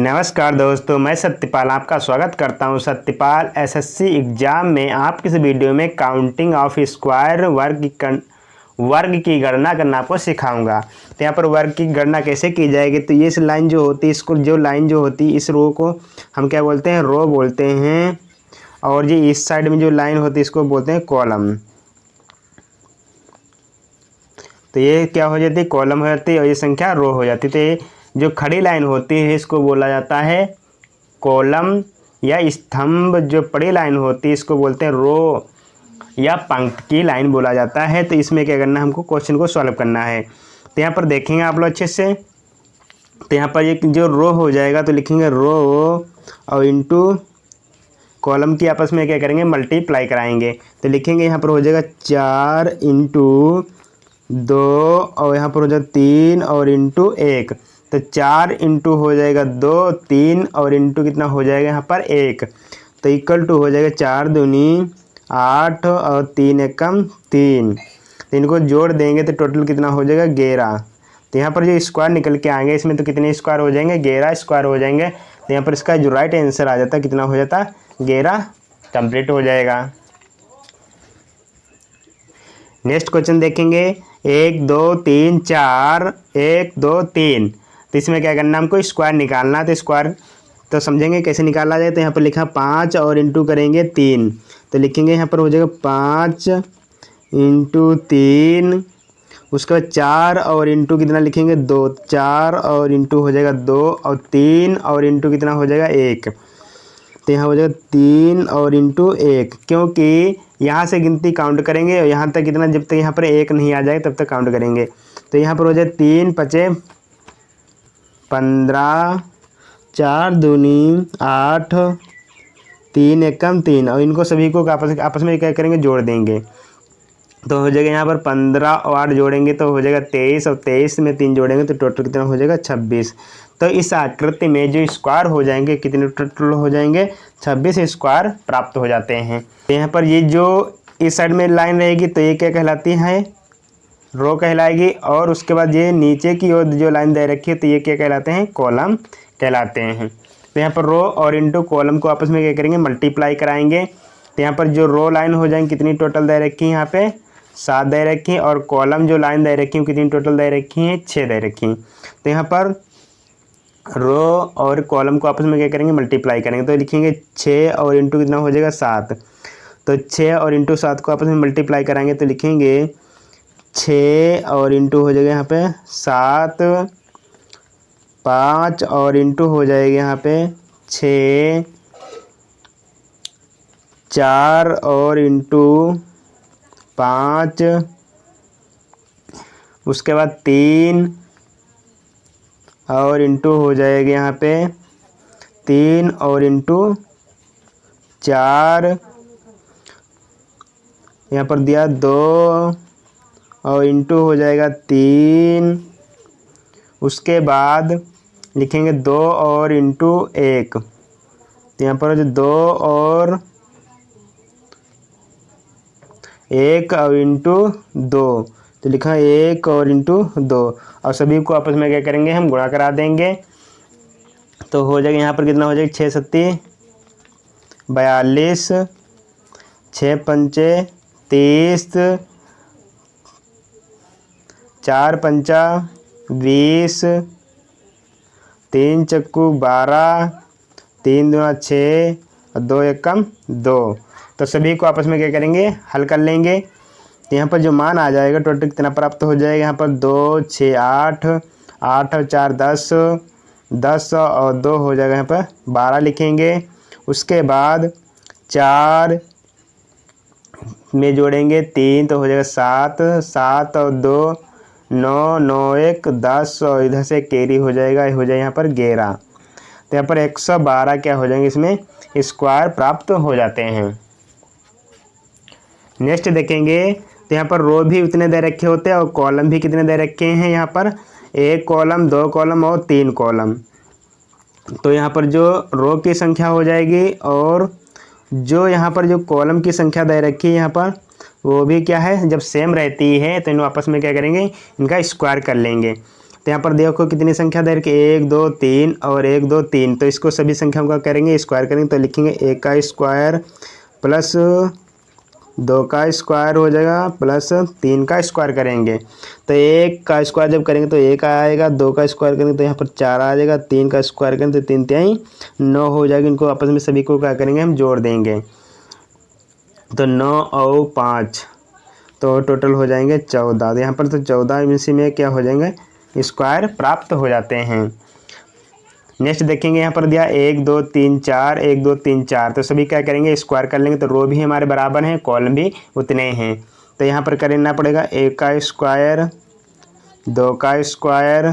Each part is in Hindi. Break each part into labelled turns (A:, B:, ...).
A: नमस्कार दोस्तों, मैं सत्यपाल आपका स्वागत करता हूं सत्यपाल एसएससी एग्ज़ाम में। आपकी इस वीडियो में काउंटिंग ऑफ स्क्वायर वर्ग की गणना करना आपको सिखाऊंगा। तो यहाँ पर वर्ग की गणना कैसे की जाएगी, तो ये इस लाइन जो होती है, इसको जो लाइन जो होती है इस रो को हम क्या बोलते हैं, रो बोलते हैं। और ये इस साइड में जो लाइन होती है इसको बोलते हैं कॉलम। तो ये क्या हो जाती है, कॉलम हो जाती है और ये संख्या रो हो जाती है। तो ये जो खड़ी लाइन होती है इसको बोला जाता है कॉलम या स्तंभ। जो पड़ी लाइन होती है इसको बोलते हैं रो या पंक्ति की लाइन बोला जाता है। तो इसमें क्या करना है, हमको क्वेश्चन को सॉल्व करना है। तो यहाँ पर देखेंगे आप लोग अच्छे से। तो यहाँ पर एक जो रो हो जाएगा तो लिखेंगे रो और इंटू कॉलम की आपस में क्या करेंगे, मल्टीप्लाई कराएंगे। तो लिखेंगे यहाँ पर हो जाएगा 4 इंटू 2 और यहाँ पर हो जाएगा 3 और इंटू 1। तो 4 इंटू हो जाएगा 2, 3 और इंटू कितना हो जाएगा यहाँ पर 1। तो इक्वल टू हो जाएगा 4 दूनी 8 और 3 एकम 3। तो इनको जोड़ देंगे तो टोटल कितना हो जाएगा 11। तो यहाँ पर जो स्क्वायर निकल के आएंगे इसमें तो कितने स्क्वायर हो जाएंगे, 11 स्क्वायर हो जाएंगे। तो यहाँ पर इसका जो राइट आंसर आ जाता है कितना हो जाता, 11 कंप्लीट हो जाएगा। नेक्स्ट क्वेश्चन देखेंगे 1 2 3 4 1 2 3। तो इसमें क्या करना, हमको स्क्वायर निकालना। तो स्क्वायर तो समझेंगे कैसे निकाला जाए। तो यहाँ पर लिखा 5 और इंटू करेंगे 3। तो लिखेंगे यहाँ पर हो जाएगा 5 इंटू 3। उसके बाद 4 और इंटू कितना लिखेंगे 2, 4 और इंटू हो जाएगा 2 और 3 और इंटू कितना हो जाएगा 1। तो यहाँ हो जाएगा 3 और इंटू 1, क्योंकि यहाँ से गिनती काउंट करेंगे और यहाँ तक कितना, जब तक यहाँ पर 1 नहीं आ जाए तब तक काउंट करेंगे। तो यहाँ पर हो जाए 3 5 15, 4 दूनी 8, 3 एकम 3 और इनको सभी को आपस में क्या करेंगे, जोड़ देंगे। तो हो जाएगा यहाँ पर 15 और 8 जोड़ेंगे तो हो जाएगा 23 और 23 में 3 जोड़ेंगे तो टोटल कितना हो जाएगा 26। तो इस आकृति में जो स्क्वायर हो जाएंगे कितने टोटल हो जाएंगे, 26 स्क्वायर प्राप्त हो जाते हैं। तो यहाँ पर ये जो इस साइड में लाइन रहेगी तो ये क्या कहलाती है, रो कहलाएगी। और उसके बाद ये नीचे की ओर जो लाइन दे रखी है तो ये क्या कहलाते हैं, कॉलम कहलाते हैं। तो यहाँ पर रो और इंटू कॉलम को आपस में क्या करेंगे, मल्टीप्लाई कराएंगे। तो यहाँ पर जो रो लाइन हो जाएंगी कितनी टोटल दे रखी है, यहाँ पे 7 दे रखी हैं। और कॉलम जो लाइन दे रखी है कितनी टोटल दे रखी हैं, 6 दे रखी हैं। तो यहाँ पर रो और कॉलम को आपस में क्या करेंगे, मल्टीप्लाई करेंगे। तो लिखेंगे 6 और इंटू कितना हो जाएगा 7। तो 6 और इंटू 7 को आपस में मल्टीप्लाई कराएंगे तो लिखेंगे 6 और इंटू हो जाएगा यहाँ पे 7, 5 और इंटू हो जाएगा यहाँ पे 6, 4 और इंटू 5, उसके बाद 3 और इंटू हो जाएगा यहाँ पे 3 और इंटू 4, यहाँ पर दिया 2 और इंटू हो जाएगा 3। उसके बाद लिखेंगे 2 और इंटू 1। तो यहाँ पर 2 और 1 और इंटू 2। तो लिखा 1 और इंटू 2 और सभी को आपस में क्या करेंगे, हम गुणा करा देंगे। तो हो जाएगा यहाँ पर कितना हो जाएगा, 6 सत्ती 42, 6 पंचे 30, 4 पंचा 20, 3 चक्कू 12, 3 दूना 6 और 2 एकम 2। तो सभी को आपस में क्या करेंगे, हल कर लेंगे। तो यहाँ पर जो मान आ जाएगा टोटल कितना प्राप्त हो जाएगा, यहाँ पर 2 6 8, 8 और 4 10, 10 और 2 हो जाएगा यहाँ पर 12 लिखेंगे। उसके बाद 4 में जोड़ेंगे 3 तो हो जाएगा 7, 7 और 2 9, 9 1 10 और इधर से कैरी हो जाएगा, हो जाएगा यहाँ पर 11। तो यहाँ पर 112 क्या हो जाएंगे, इसमें स्क्वायर प्राप्त हो जाते हैं। नेक्स्ट देखेंगे तो यहाँ पर रो भी उतने दे रखे होते हैं और कॉलम भी कितने दे रखे हैं, यहाँ पर 1 कॉलम 2 कॉलम और 3 कॉलम। तो यहाँ पर जो रो की संख्या हो जाएगी और जो यहाँ पर जो कॉलम की संख्या दे रखी है यहाँ पर वो भी क्या है, जब सेम रहती है तो इन आपस में क्या करेंगे, इनका स्क्वायर कर लेंगे। तो यहाँ पर देखो कितनी संख्या दे रखी, 1 2 3 और 1 2 3। तो इसको सभी संख्याओं का करेंगे स्क्वायर करेंगे तो लिखेंगे 1 का स्क्वायर प्लस 2 का स्क्वायर हो जाएगा प्लस 3 का स्क्वायर करेंगे। तो 1 का स्क्वायर जब करेंगे तो 1 आएगा, 2 का स्क्वायर करेंगे तो यहाँ पर 4 आ जाएगा, 3 का स्क्वायर करेंगे तो 3 3 9 हो जाएगा। इनको आपस में सभी को क्या करेंगे, हम जोड़ देंगे। तो 9 और 5 तो टोटल हो जाएंगे 14। तो यहाँ पर तो 14 इसी में क्या हो जाएंगे, स्क्वायर प्राप्त हो जाते हैं। नेक्स्ट देखेंगे यहाँ पर दिया 1 2 3 4 1 2 3 4। तो सभी क्या करेंगे, स्क्वायर कर लेंगे। तो रो भी हमारे बराबर हैं, कॉलम भी उतने हैं। तो यहाँ पर करना पड़ेगा 1 का स्क्वायर 2 का स्क्वायर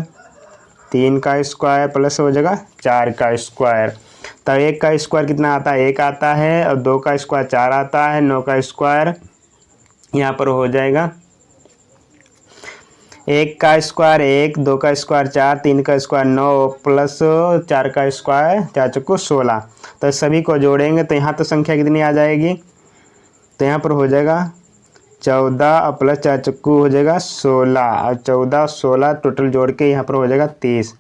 A: 3 का स्क्वायर प्लस हो जाएगा 4 का स्क्वायर। तो 1 का स्क्वायर कितना आता है, 1 आता है, और 2 का स्क्वायर 4 आता है, 9 का स्क्वायर यहाँ पर हो जाएगा 1 का स्क्वायर 1, 2 का स्क्वायर 4, 3 का स्क्वायर 9 प्लस 4 का स्क्वायर 4 चौको 16। तो सभी को जोड़ेंगे तो यहाँ तो संख्या कितनी आ जाएगी, तो यहाँ पर हो जाएगा 14 और प्लस 4 चक्कू हो जाएगा 16 और 14 16 टोटल जोड़ के यहाँ पर हो जाएगा 30।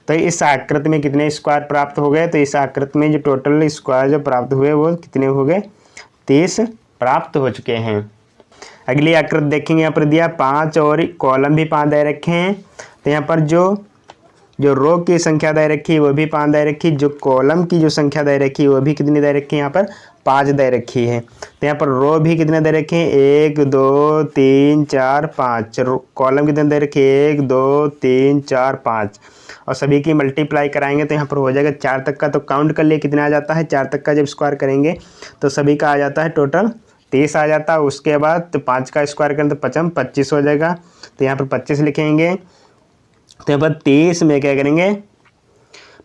A: तो इस आकृति में कितने स्क्वायर प्राप्त हो गए, तो इस आकृति में जो टोटल स्क्वायर जो प्राप्त हुए वो कितने हो गए, 30 प्राप्त हो चुके हैं। अगली आकृति देखेंगे, यहाँ पर दिया 5 और कॉलम भी 5 दे रखे हैं। तो यहाँ पर जो रो की संख्या दे रखी है वो भी 5 दे रखी, जो कॉलम की जो संख्या दे रखी है वो भी कितनी दे रखी है, यहाँ पर 5 दे रखी है। तो यहाँ पर रो भी कितने दे रखे हैं, 1 2 3 4 5। कॉलम कितने दे रखे हैं, 1 2 3 4 5 और सभी की मल्टीप्लाई कराएंगे तो यहाँ पर हो जाएगा 4 तक का। तो काउंट कर लिए कितना आ जाता है, 4 तक का जब स्क्वायर करेंगे तो सभी का आ जाता है टोटल 30 आ जाता है। उसके बाद तो 5 का स्क्वायर करें तो 5 25 हो जाएगा। तो यहाँ पर 25 लिखेंगे। तो यहाँ पर 30 में क्या करेंगे,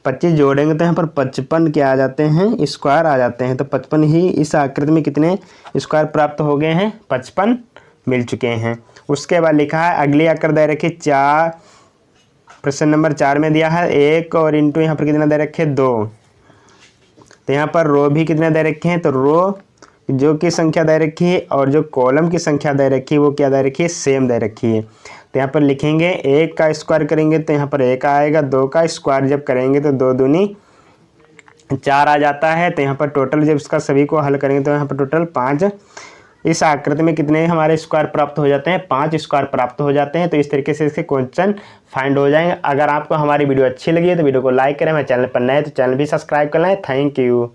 A: 25 जोड़ेंगे तो यहाँ पर 55 क्या आ जाते हैं, स्क्वायर आ जाते हैं। तो 55 ही इस आकृति में कितने स्क्वायर प्राप्त हो गए हैं, 55 मिल चुके हैं। उसके बाद लिखा है अगली आकृति दे रखी 4, प्रश्न नंबर 4 में दिया है 1 और इंटू यहाँ पर कितना दे रखे 2। तो यहाँ पर रो भी कितने दे रखे हैं, तो रो जो की संख्या दे रखी है और जो कॉलम की संख्या दे रखी है वो क्या दे रखी है, सेम दे रखी है। तो यहाँ पर लिखेंगे 1 का स्क्वायर करेंगे तो यहाँ पर 1 आएगा, 2 का स्क्वायर जब करेंगे तो 2 दूनी 4 आ जाता है। तो यहाँ पर टोटल जब इसका सभी को हल करेंगे तो यहाँ पर टोटल 5 इस आकृति में कितने हमारे स्क्वायर प्राप्त हो जाते हैं, 5 स्क्वायर प्राप्त हो जाते हैं। तो इस तरीके से इसके क्वेश्चन फाइंड हो जाएंगे। अगर आपको हमारी वीडियो अच्छी लगी है तो वीडियो को लाइक करें, हमारे चैनल पर नए तो चैनल भी सब्सक्राइब कर लें। Thank you.